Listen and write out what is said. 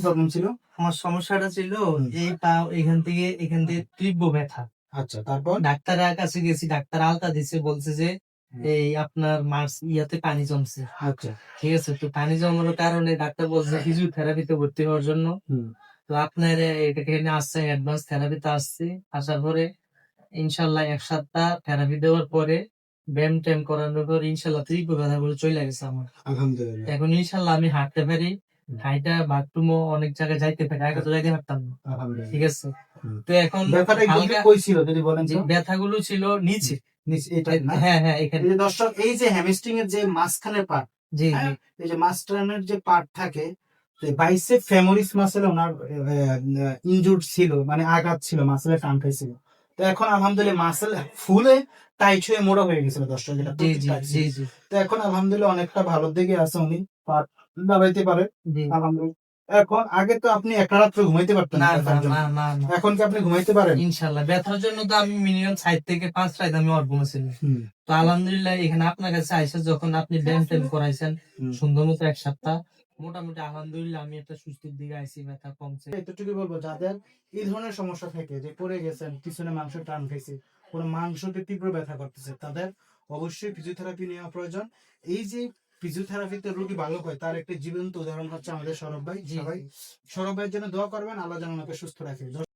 Problem ছিল? আমার সমস্যাটা ছিল হুম। এই পা এখান থেকে তীব্র ব্যথা। আচ্ছা, তারপর? ডাক্তারের কাছে গেছি, ডাক্তার আলতা দিছে, বলছে যে হুম। এই আপনার ইয়াতে পানি জমছে। আচ্ছা। ঠিক আছে, তো পানি জমানোর কারণে ডাক্তার বলছে ফিজিওথেরাপিতে ভর্তি হওয়ার জন্য। হুম। তো আপনার এটাকে এখানে আসছে, অ্যাডভান্স থেরাপিতে আসছি। আসার পরে ইনশাল্লাহ 1 সপ্তাহ থেরাপি দেওয়ার পরে ব্যায়াম ট্যায়াম করানোর পর ইনশাল্লাহ তীব্র ব্যথাগুলো চলে গেছে আমার। আলহামদুলিল্লাহ। এখন ইনশাল্লাহ আমি হাঁটতে পারি, হাইটা বাথরুমও অনেক জায়গায় যাইতে পারি, আগে তো যাইতে পারতাম না। আলহামদুলিল্লাহ। ঠিক আছে, হুম। তো এখন ব্যথাটা এক্সাক্টলি হালকা কই ছিল যদি বলেন যে তো? ব্যথাগুলো ছিল নিচে। এটা না? হ্যাঁ হ্যাঁ, এখানে। এই যে দর্শক, এই যে হ্যামস্ট্রিং এর যে মাঝখানের পার্ট, জি জি। হ্যাঁ? এই যে মাঝখানের যে পার্ট থাকে, বাইসেপ ফেমোরিস মাসেলে ওনার ইনজুর্ড ছিল, মানে আঘাত ছিল, মাসেলে টান খাইছিল। তো এখন আলহামদুলিল্লাহ মাসেল ফুলে টাইট হয়ে মোটা হয়ে গেছিল দর্শক, এটা জি জি প্রত্যেকটা জি ছিল। জি তো এখন আলহামদুলিল্লাহ অনেকটা ভালোর দিকে আছে উনি, পা দাবাইতে পারে জি। আলহামদুলিল্লাহ। এখন আগে তো আপনি একটা রাত্রে ঘুমাইতে পারতেন না না না ব্যথার জন্য, না না না, এখন কি আপনি ঘুমাইতে পারেন? ইনশাল্লাহ ব্যথার জন্য তো আমি মিনিমাম 4 থেকে 5 রাত আমি ওর ঘুমাইছি। হুম। তো আলহামদুলিল্লাহ এখানে আপনার কাছে আইসা যখন আপনি ব্যায়াম ট্যায়াম করাইছেন হুম। সুন্দর মতো 1 সপ্তাহ, মোটামুটি আলহামদুলিল্লাহ আমি একটা সুস্থির দিকে আইছি, ব্যথা কমছে। এতটুকু বলবো, যাদের এই ধরনের সমস্যা থাকে, যে পড়ে গেছেন, পিছনে মাংস টান খাইছে, কোনো মাংসতে তীব্র ব্যথা করতেছে, তাদের অবশ্যই ফিজিওথেরাপি নেওয়া প্রয়োজন। এই যে ফিজিওথেরাপিতে রোগী ভালো হয়, তার একটি জীবন্ত উদাহরণ হচ্ছে আমাদের সৌরভ ভাই। জি সবাই জি। সৌরভ ভাইয়ের জন্য দোয়া করবেন, আল্লাহ যেন ওনাকে সুস্থ রাখে।